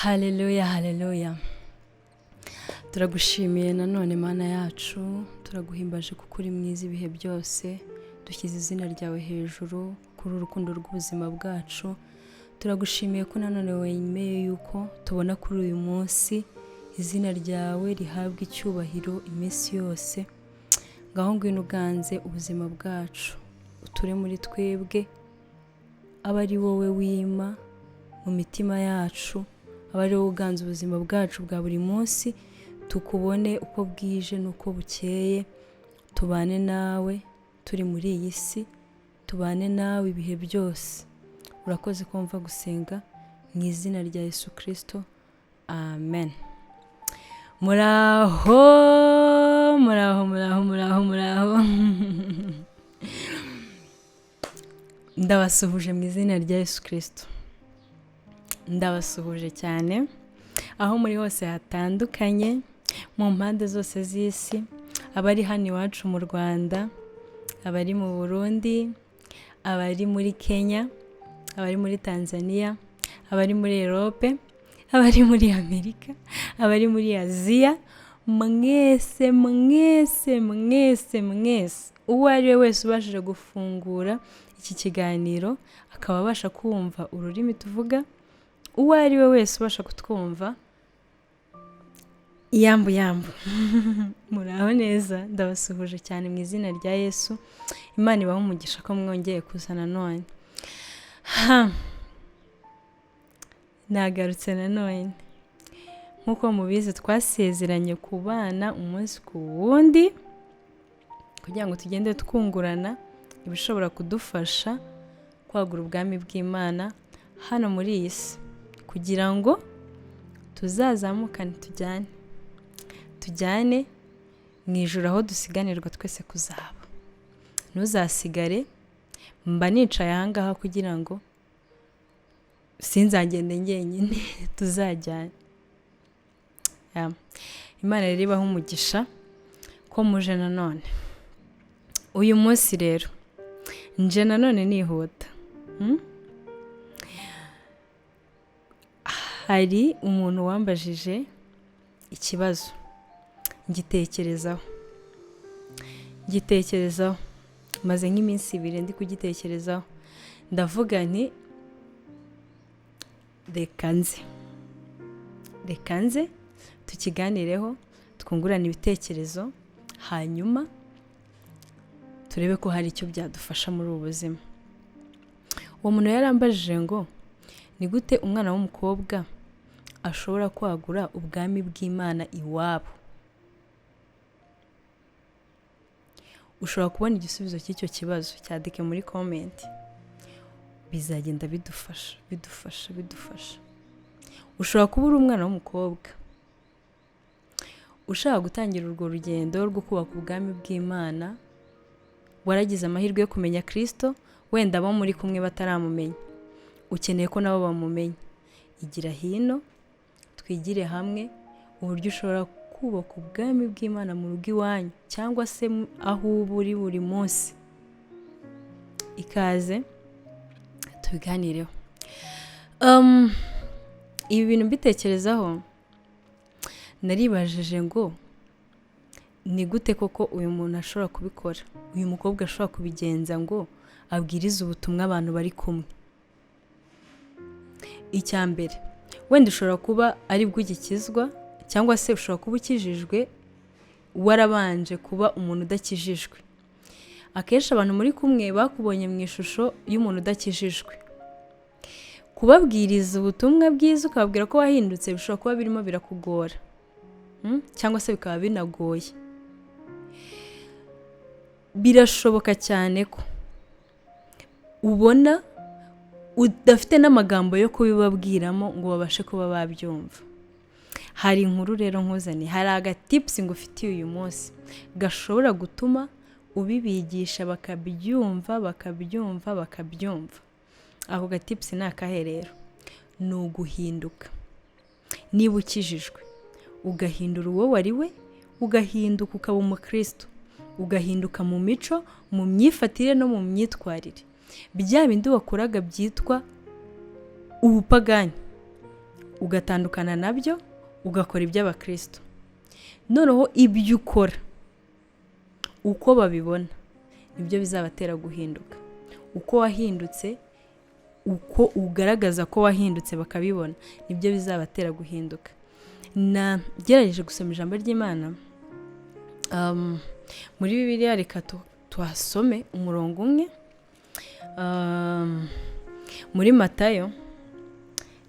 Haleluya, haleluya. Turagushimiye nanone Mana yacu, turaguhimbaje kuko uri mwiza ibihe byose, dushyize izina ryawe hejuru kuri urukundo rw'ubuzima bwacu. Turagushimiye ko nanone wemeye yuko tubona kuri uyu munsi, izina ryawe rihabwa icyubahiro iminsi yose. Ngaho ngwino uganze ubuzima bwacu, uture muri twebwe, aba ari wowe wima mu mitima yacu, aba ari wowe uganze ubuzima bwacu bwa buri munsi, tukubone uko bwije n'uko bukeye, tubane nawe turi muri iyi si, tubane nawe ibihe byose. Urakoze ko mva gusenga mu izina rya Yesu Kristo, amen. Muraho ndabasuhuje mu izina rya Yesu Kristo, ndabasuhuje cyane aho muri hose hatandukanye, mu mpande zose z'isi, abari hano iwacu mu Rwanda, abari mu Burundi, abari muri Kenya, abari muri Tanzania, abari muri Europe, abari muri Amerika, abari muri Aziya, mwese uwo ari we wese ubashije gufungura iki kiganiro akaba abasha kumva ururimi tuvuga, uwo ari we wese ubasha kutwumva, yambu muraho neza. Ndabasuhuje cyane mu izina rya Yesu. Imana ibahe umugisha ko mwongeye kuza nanone. Nagarutse nanone, nk'uko mubizi twasezeranye kubana umunsi ku wundi kugira ngo tugende twungurana ibishobora kudufasha kwagura ubwami bw'Imana hano muri iyi si, kugira ngo tuzazamukane tujyane mu ijuru aho dusiganirwa twese kuzaba. Ntuzasigare, mba nicaye ahangaha kugira ngo sinzagende njyenyine, tuzajyane. Imana rero ibahe umugisha ko muje nanone. Uyu munsi rero nje nanone nihuta. Hari umuntu wambajije ikibazo, ngitekerezaho maze nk'iminsi 2 ndi kugitekerezaho, ndavuga nti reka nze tukiganireho, twungurane ibitekerezo, hanyuma turebe ko hari icyo byadufasha muri ubu buzima. Uwo muntu yarambajije ngo ni gute umwana w'umukobwa ashobora kwagura ubwami bw'Imana iwabo. Ushobora kubona igisubizo cy'icyo kibazo, cyandike muri comment, bizagenda bidufasha. Ushobora kuba uri umwana w'umukobwa ushaka gutangira urwo rugendo rwo kubaka ubwami bw'Imana, waragize amahirwe yo kumenya Kristo, wenda abo muri kumwe bataramumenya, ukeneye ko nabo bamumenya. Igira hino twigire hamwe uburyo ushobora kubaka ubwami bw'Imana mu rugo iwanyu, cyangwa se aho uba uri buri munsi. Ikaze tubiganireho. Ibi bintu mbitekerezaho, naribajije ngo ni gute koko uyu muntu ashobora kubikora, uyu mukobwa ashobora kubigenza ngo abwirize ubutumwa abantu bari kumwe. Icya mbere, wenda ushobora kuba ari bwo ugikizwa, cyangwa se ushobora kuba ukijijwe warabanje kuba umuntu udakijijwe. Akenshi abantu muri kumwe bakubonye mu ishusho y'umuntu udakijijwe. Kubabwiriza ubutumwa bwiza ukababwira ko wahindutse bishobora kuba birimo birakugora, cyangwa se bikaba binagoye. Birashoboka cyane ko ubona udafite n'amagambo yo kubibabwiramo ngo babashe kuba babyumva. Hari inkuru rero nkuzaniye, hari agatips ngufitiye uyu munsi gashobora gutuma ubibigisha bakabyumva. Ako gatips ni akahe rero? Ni uguhinduka. Niba ukijijwe ugahindura uwo wari we, ugahinduka ukaba umukristo, ugahinduka mu mico, mu myifatire no mu myitwarire, bya bindi wakoraga byitwa ubupagani ugatandukana nabyo ugakora iby'abakristo. Noneho ibyo ukora uko babibona nibyo bizabatera guhinduka. Uko wahindutse, uko ugaragaza ko wahindutse bakabibona nibyo bizabatera guhinduka. Nagerageje gusoma ijambo ry'Imana muri Bibiliya, reka tuhasome umurongo umwe muri Matayo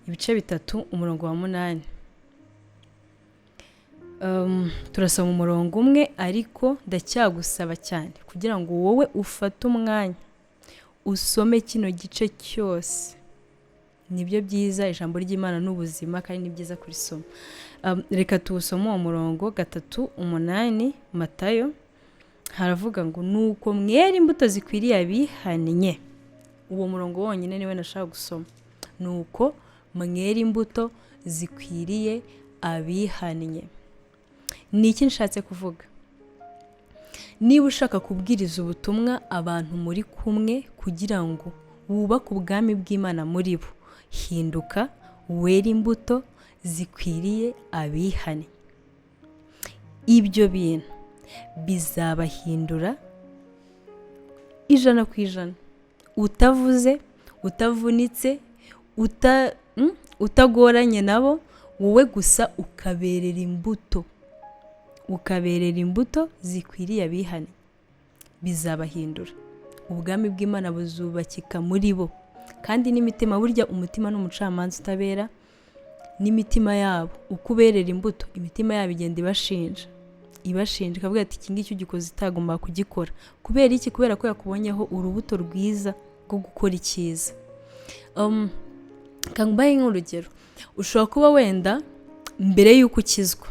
ibice 3 umurongo wa 8. Turasoma umurongo umwe ariko ndacyagusaba cyane kugira ngo wowe ufate umwanya usome kino gice cyose. Nibyo byiza, ijambo ry'Imana n'ubuzima kandi ni byiza kurisoma. Reka tuwusome uwo murongo 3:8 Matayo. Haravuga ngo nuko mwera imbuto zikwiriye abihannye. Uwo murongo wonyine niwe nashaka gusoma. Nuko mwera imbuto zikwiriye abihannye. Ni iki nshatse kuvuga? Niba ushaka kubwiriza ubutumwa abantu muri kumwe kugira ngo wubake ubwami bw'Imana muri bo, hinduka wera imbuto zikwiriye abihannye. Ibyo bintu bizabahindura 100%. Utavuze, utavunitse, utagoranye nabo, wowe gusa ukaberera imbuto. Ukaberera imbuto zikwiriye abihannye. Bizabahindura. Ubwami bw'Imana buzubakika muri bo. Kandi n'imitima, burya umutima n'umucamanza utabera, n'imitima yabo uko uberera imbuto, imitima yabo igenda ibashinja ikavuga ati iki ngiki ugikoze itagomba kugikora. Kubera iki? Kubera ko yakubonyeho urubuto rwiza rwo gukora icyiza. Kangubaye nk'urugero, ushobora kuba wenda mbere y'uko ukizwa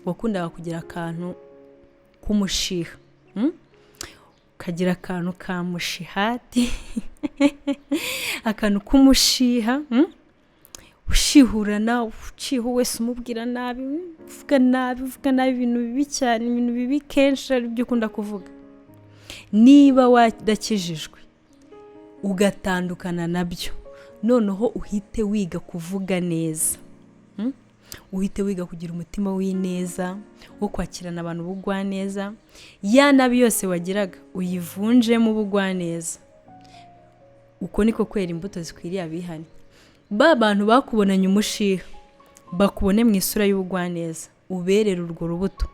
wakundaga kugira akantu k'umushiha, ukagira akantu ka mushihati akantu k'umushiha, ushihurana, uciho wese umubwira nabi, uvuga nabi ibintu bibi cyane, ibintu bibi kenshi ari byo ukunda kuvuga. Niba wadakijijwe ugatandukana nabyo, noneho uhite wiga kuvuga neza, uhite wiga kugira umutima w'ineza, wo kwakirana abantu bugwaneza. Ya nabi yose wagiraga uyivunjemo ubugwaneza. Uko niko kwera imbuto zikwiriye abihannye. Ba bantu bakubonanye umushiha bakubone mu isura y'ubugwaneza, uberera urwo rubuto.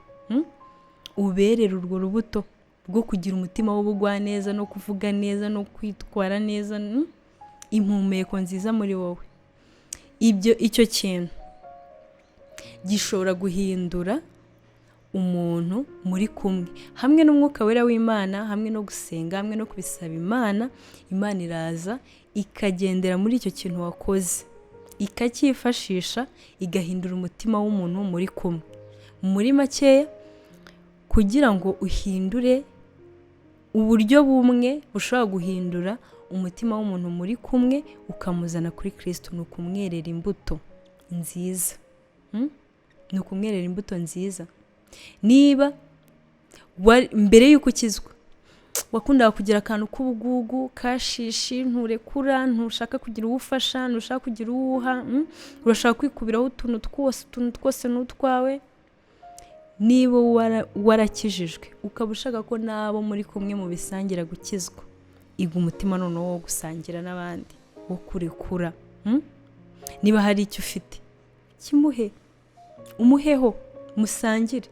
Uberera urwo rubuto rwo kugira umutima w'ubugwaneza no kuvuga neza no kwitwara neza, impumeko nziza muri wowe. Icyo kintu gishobora guhindura umuntu muri kumwe, hamwe n'umwuka wera w'Imana, hamwe no gusenga, hamwe no kubisaba Imana. Imana iraza ikagendera muri icyo kintu wakoze, ikacyifashisha, igahindura umutima w'umuntu muri kumwe. Muri makeya, kugira ngo uhindure uburyo bumwe bushobora guhindura umutima w'umuntu muri kumwe ukamuzana kuri Kristo, ni ukumwerera imbuto nziza. Ni ukumwerera imbuto nziza. Niba mbere y'uko ukizwa wakundaga kugira akantu k'ubugugu, kashishi, nturekura, ntushaka kugira uwufasha, ntushaka kugira uwuha, urashaka kwikubiraho utuntu twose n'utwawe. Niba warakijijwe ukaba ushaka ko nabo muri kumwe mu bisangira gukizwa, iga umutima noneho wo gusangira n'abandi, wo kurekura. Niba hari icyo ufite kimuhe, umuheho, musangire.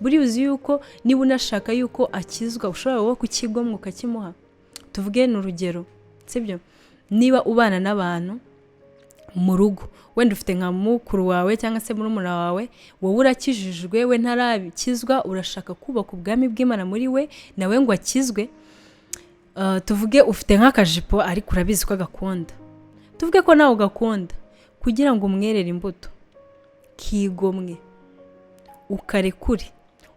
Buri uzi yuko niba unashaka yuko akizwa ushobora wo kukigomwa ukakimuha. Tuvuge n'urugero, sibyo? Niba ubana n'abantu mu rugo, wenda ufite nka mukuru wawe cyangwa se murumuna wawe, wowe urakijijwe, we ntarabikizwa, urashaka kubaka ubwami bw'Imana muri we nawe ngo akizwe. Tuvuge ufite nk'akajipo ariko urabizi ko agakunda. Tuvuge ko nawe ugakunda, kugira ngo umwerere imbuto, kigomwe, ukarekure,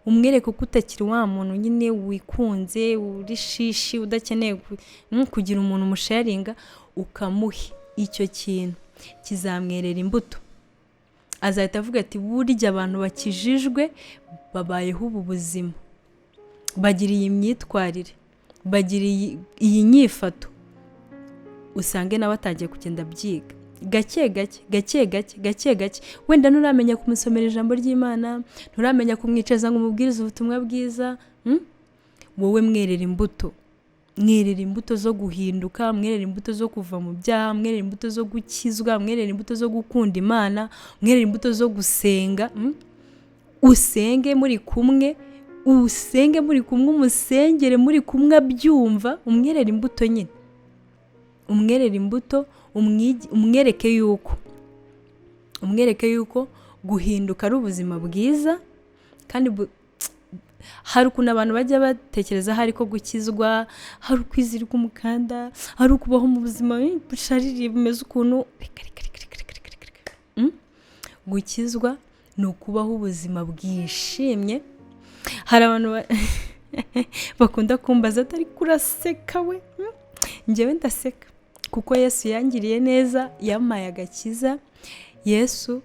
umwereke ko utakiri wa muntu nyine wikunze, uri shishi, udakeneye kugira umuntu umusharinga, ukamuhe icyo kintu, kizamwerera imbuto. Azahita avuga ati burya abantu bakijijwe babayeho ubu buzima, bagira iyi myitwarire, bagira iyi nyifato. Usange nawe atagiye kugenda byiga. gake gake wenda nturamenya kumusomera ijambo ry'Imana, nturamenya kumwicaza ngo umubwirize ubutumwa bwiza. Wowe mwerera imbuto zo guhinduka, mwerera imbuto zo kuva mu byaha, mwerera imbuto zo gukizwa, mwerera imbuto zo gukunda Imana, mwerera imbuto zo gusenga. Usenge muri kumwe, umusengere muri kumwe abyumva, umwerera imbuto nyine. Umwerera imbuto, umwereke yuko guhinduka ari ubuzima bwiza. Kandi hari ukuntu abantu bajya batekereza hari ko gukizwa hari ukwizirika umukanda, hari ukubaho mu buzima bushaririye bumeze ukuntu. Gukizwa ni ukubaho ubuzima bwishimye. Hari abantu bakunda kumbaza atari kuraseka we. Njyewe ndaseka kuko Yesu yangiriye neza, yampaye agakiza, Yesu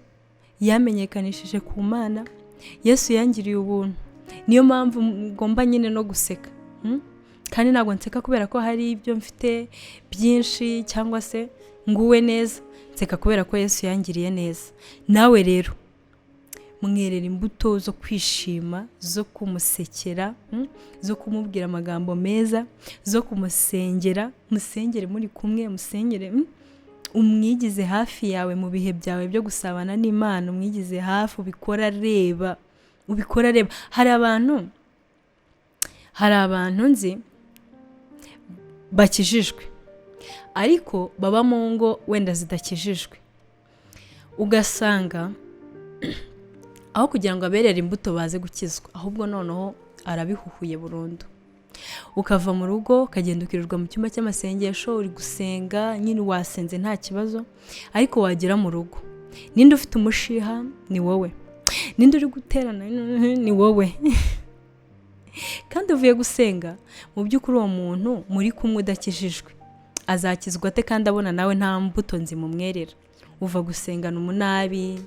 yamenyekanishije ku Mana, Yesu yangiriye ubuntu. Niyo mpamvu ngomba nyine no guseka. Kandi ntabwo nseka kubera ko hari ibyo mfite byinshi cyangwa se nguwe neza, nseka kubera ko Yesu yangiriye neza. Nawe rero mwerera imbuto zo kwishima, zo kumusekera, zo kumubwira amagambo meza, zo kumusengera. Musengere muri kumwe, musengere, umwigize hafi yawe mu bihe byawe byo gusabana n'Imana. Umwigize hafi, ubikora reba. Hari abantu nzi bakijijwe ariko baba mu ngo wenda zidakijijwe, ugasanga aho kugira ngo aberere imbuto baze gukizwa, ahubwo noneho arabihuhuye burundu. Ukava mu rugo ukagenda ukirirwa mu cyumba cy'amasengesho, uri gusenga nyine wasenze nta kibazo, ariko wagera mu rugo ninde ufite umushiha? Ni wowe. Ninde uri guterana? Ni wowe. Kandi uvuye gusenga, mu by'ukuri uwo muntu muri kumwe udakijijwe azakizwa ate kandi abona nawe nta mbuto nzimumwerera? Uva gusengana umunabi.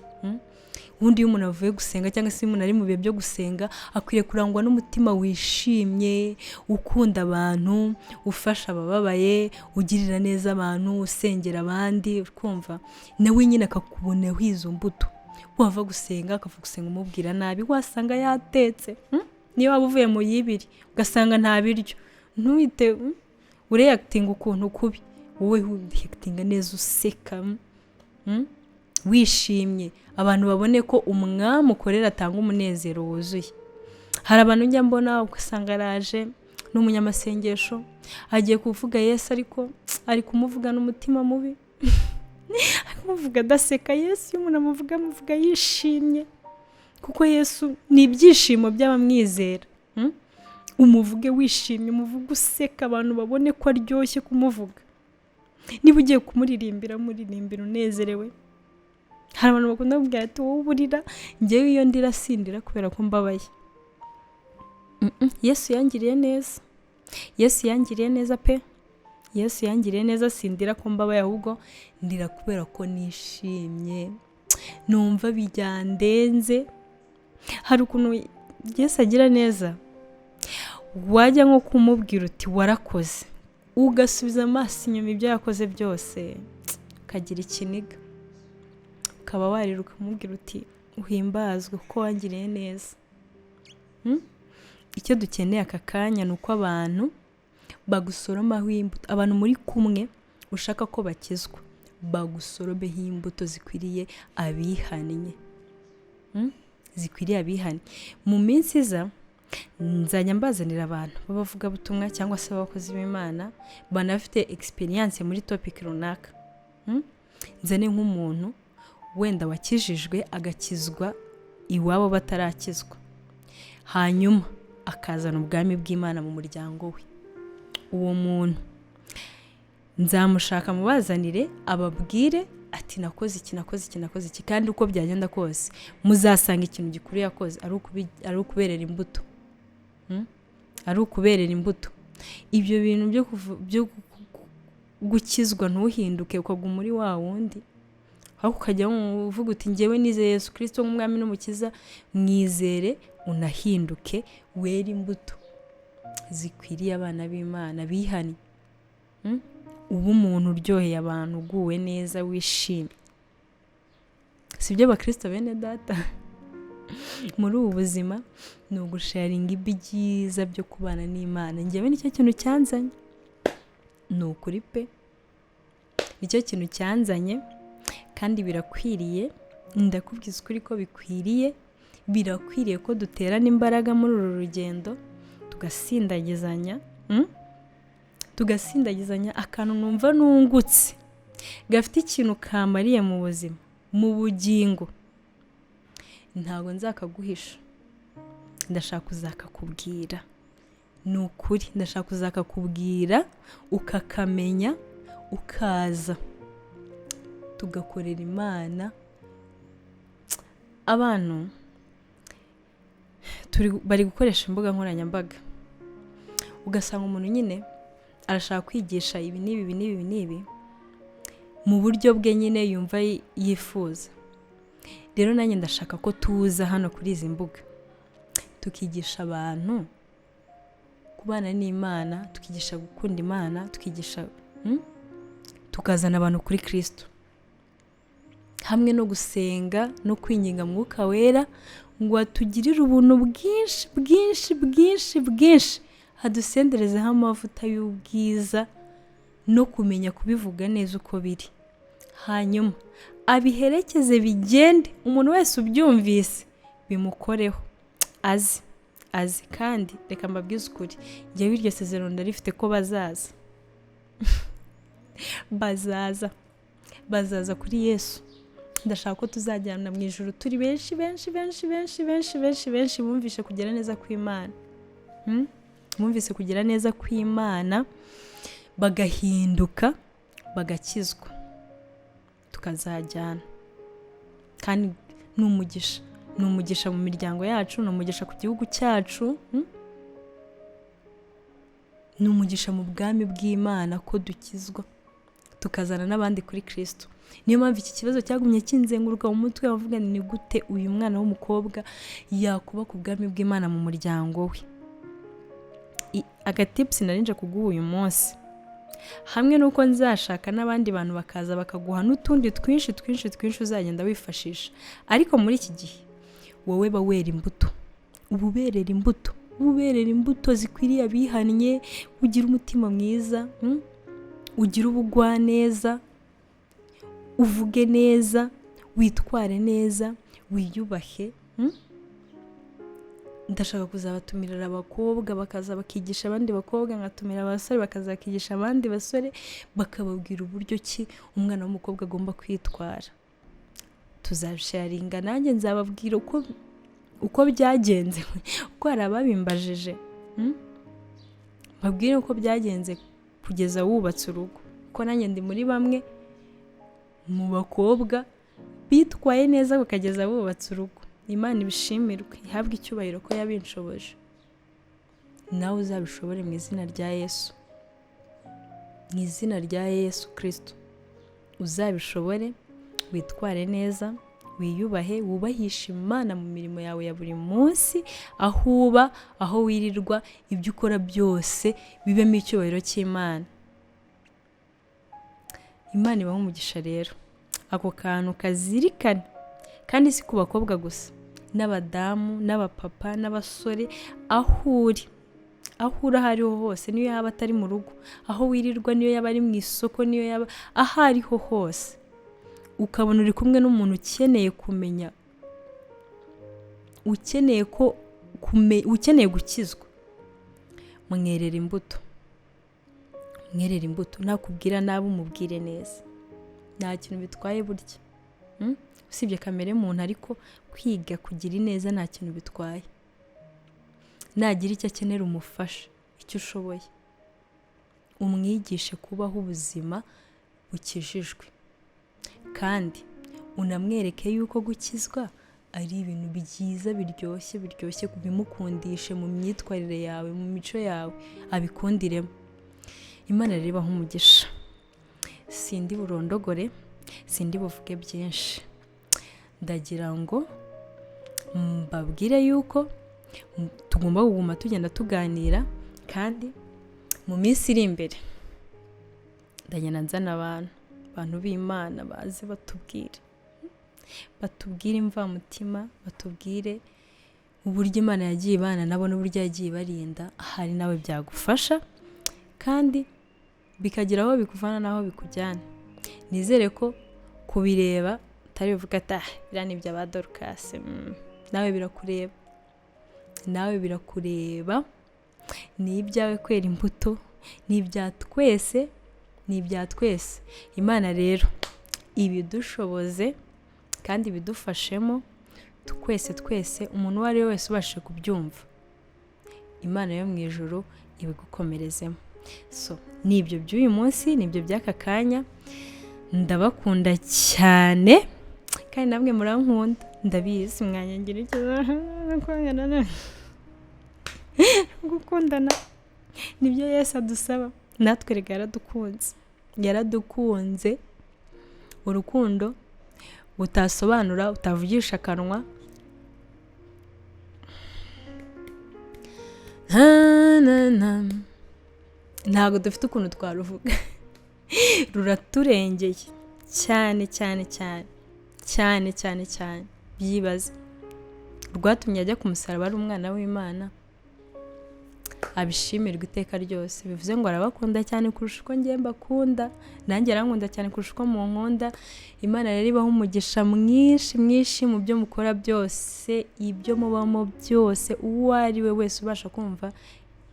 Ubundi iyo umuntu avuye gusenga cyangwa se umuntu ari mu bihe byo gusenga, akwiriye kurangwa n'umutima wishimye, ukunda abantu, ufasha abababaye, ugirira neza abantu, usengera abandi. Ukumva nawe nyine akakuboneho izo mbuto. Wava gusenga akavuga gusenga umubwira nabi, wasanga yatetse. Niyo waba uvuye mu yibiri ugasanga nta biryo, ntuhite ureacting ukuntu kubi. Wowe ureacting neza, useka, wishimye, abantu babone ko umwami ukorera atanga umunezero wuzuye. Hari abantu njya mbona ugasanga araje n'umunyamasengesho, agiye kuvuga Yesu ariko ari kumuvuga n'umutima mubi. Kumuvuga adaseka. Yesu iyo umuntu amuvuga yishimye, kuko Yesu ni ibyishimo by'abamwizera. Umuvuge wishimye, umuvuge useka, abantu babone ko aryoshye kumuvuga. Niba ugiye kumuririmbira unezerewe. Hari abantu bakunda kuvuga ati wowe uburira, njyewe iyo ndira sindira kubera ko mbabaye. Yesu yangiriye neza. Yesu yangiriye neza pe. Yesu yangiriye neza, sindira ko mbabaye, ahubwo ndira kubera ko nishimye, numva bijyandenze. Hari ukuntu Yesu agira neza, wajya nko kumubwira uti warakoze, ugasubiza amaso inyuma ibyo yakoze byose, ukagira ikiniga, ukaba wariruka kumubwira uti uhimbazwe kuko wangiriye neza. Icyo dukeneye aka kanya ni uko abantu bagusoromaho imbuto. Abantu muri kumwe ushaka ko bakizwa, bagusoromeho imbuto zikwiriye abihannye. Zikwiriye abihannye. Mu minsi iza nzajya mbazanira abantu babavuga butumwa cyangwa se abakozi b'Imana banafite experience muri topic runaka. Nzane nk'umuntu wenda wakijijwe agakizwa iwabo batarakizwa, hanyuma akazana ubwami bw'Imana mu muryango we. Uwo muntu nzamushaka mubazanire, ababwire ati nakoze iki, kandi uko byagenda kose muzasanga ikintu gikuru yakoze ari ukuberera imbuto. Ari ukuberera imbuto. Ibyo bintu byo gukizwa ntuhinduke ukaguma muri wa wundi, ahubwo ukajya uvuga uti njyewe nizeye Yesu Kristo nk'umwami n'umukiza, mwizere unahinduke, wera imbuto zikwiriye abana b'Imana bihannye. uba umuntu uryoheye abantu, uguwe neza, wishimye. Sibyo bakristo bene data? Muri ubu buzima ni ugusharinga ibyiza byo kubana n'Imana. Njyewe nicyo kintu cyanzanye, ni ukuri pe, nicyo kintu cyanzanye, kandi birakwiriye. Ndakubwiza ukuri ko birakwiriye ko duterana imbaraga muri uru rugendo, tugasindagizanya akantu numva nungutse gafite ikintu kamariye mu buzima, mu bugingo. Ntabwo nzakaguhisha, ndashaka kuzakakubwira. Ni ukuri ndashaka kuzakakubwira ukakamenya, ukaza tugakorera Imana. Abantu bari gukoresha imbuga nkoranyambaga, ugasanga umuntu nyine arashaka kwigisha ibi n'ibi mu buryo bwe nyine yumva yifuza. Rero nanjye ndashaka ko tuza hano kuri izi mbuga tukigisha abantu kubana n'Imana, tukigisha gukunda Imana, tukazana abantu kuri Kristo, hamwe no gusenga no kwinginga Mwuka Wera ngo atugirire ubuntu bwinshi, hadusenderezeho amavuta y'ubwiza no kumenya kubivuga neza uko biri, hanyuma abiherekeze bigende, umuntu wese ubyumvise bimukoreho, azi. Kandi reka mbabwize ukuri, njyewe iryo sezerano ndarifite ko bazaza kuri Yesu. Ndashaka ko tuzajyana mu ijuru turi benshi bumvishe kugira neza kw'Imana, bumvise kugira neza kw'Imana, bagahinduka, bagakizwa, tukazajyana. Kandi ni umugisha mu miryango yacu, ni umugisha ku gihugu cyacu, ni umugisha mu bwami bw'Imana ko dukizwa, tukazana n'abandi kuri Kristo. Niyo mpamvu iki kibazo cyagumye kinzenguruka mu mutwe, bavuga ni gute uyu mwana w'umukobwa yakuba ku bwami bw'Imana mu muryango we. Agatips narinje kuguha uyu munsi, hamwe nuko nzashaka n'abandi bantu bakaza bakaguha n'utundi twinshi uzagenda wifashisha. Ariko muri iki gihe wowe bawera imbuto, uberera imbuto zikwiriye abihannye, ugira umutima mwiza, ugira ubugwaneza, uvuge neza, witware neza, wiyubahe. Ndashaka kuzabatumira abakobwa bakaza bakigisha abandi bakobwa, ngatumira abasore bakaza bakigisha abandi basore, bakababwira uburyo ki umwana w'umukobwa agomba kwitwara. Tuzabisharinga, nanjye nzababwira uko byagenze, uko hari ababimbajije, babwire uko byagenze kugeza wubatse urugo, ko nanjye ndi muri bamwe mu bakobwa bitwaye neza bakageza bubatse urugo. Imana ibishimirwe, ihabwe icyubahiro ko yabinshoboje. Nawe uzabishobore mu izina rya Yesu, mu izina rya Yesu Kristo. Uzabishobore, witware neza, wiyubahe, wubahishe Imana mu mirimo yawe ya buri munsi, aho uba, aho wirirwa, ibyo ukora byose bibemo icyubahiro cy'Imana. Imana ibahe umugisha rero. Ako kantu kazirikane, kandi si ku bakobwa gusa, n'abadamu, n'abapapa, n'abasore, aho uri aho ariho hose, niyo yaba atari mu rugo, aho wirirwa, niyo yaba ari mu isoko, niyo yaba aho ariho hose, ukabona uri kumwe n'umuntu ukeneye kumenya, ukeneye gukizwa, mwerera imbuto, nakubwira nabi umubwire neza, nta kintu bitwaye burya, usibye kamere muntu, ariko kwiga kugira ineza nta kintu bitwaye. Nagira icyo akenera umufasha, icyo ushoboye, umwigishe kubaho ubuzima bukijijwe, kandi unamwereke yuko gukizwa ari ibintu byiza biryoshye, bimukundishe mu myitwarire yawe, mu mico yawe, abikundiremo. Imana rero ibahe umugisha. Sindi burondogore, sindi buvuge byinshi, ndagira ngo mbabwire yuko tugomba kuguma tugenda tuganira, kandi mu minsi iri imbere ndagenda nzana abantu b'Imana baze batubwire imvamutima, batubwire uburyo Imana yagiye ibana nabo n'uburyo yagiye barinda, ahari nawe byagufasha kandi bikagira aho bikuvana n'aho bikujyana. Nizere ko kubireba utari uvuga ati biriya ni iby'aba Dorcas. Nawe birakureba, ni ibyawe kwera imbuto, ni ibya twese. Imana rero ibidushoboze kandi bidufashemo twese, umuntu uwo ari we wese ubashije kubyumva, Imana yo mu ijuru ibigukomerezemo. Ni ibyo by'uyu munsi, ni ibyo by'aka kanya. Ndabakunda cyane kandi namwe murankunda, ndabizi mwanyangira gukundana nibyo Yesu adusaba, natwe rega yaradukunze urukundo utasobanura, utavugisha akanwa. Ntabwo dufite ukuntu twaruvuga. Ruraturengeye cyane byibaze. Rwatumye ajya ku musaraba ari umwana w'Imana, abishimirwa iteka ryose. Bivuze ngo arabakunda cyane kurusha uko ngiye mbakunda, nanjye arankunda cyane kurusha uko munkunda. Imana rero ibaha umugisha mwinshi mu byo mukora byose, ibyo mubamo byose. Uwo ari we wese ubasha kumva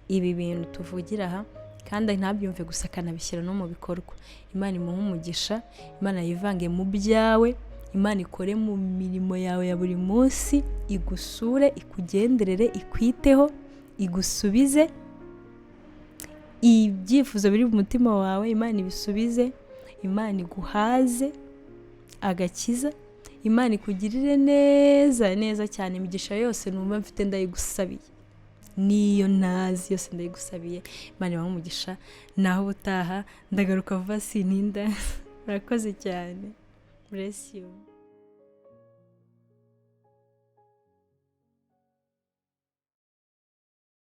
ibi bintu tuvugira aha kandi ntabyumve gusa, akanabishyira no mu bikorwa, Imana imuha umugisha. Imana yivange mu byawe, Imana ikore mu mirimo yawe ya buri munsi, igusure, ikugenderere, ikwiteho, igusubize ibyifuzo biri mu mutima wawe. Imana ibisubize, Imana iguhaze agakiza, Imana ikugirire neza cyane. Imigisha yose numva mfite ndayigusabiye, niyo ntazi yose ndayigusabiye. Imana ibahe umugisha. Naho ubutaha ndagaruka vuba sininda. Murakoze cyane. Bless you.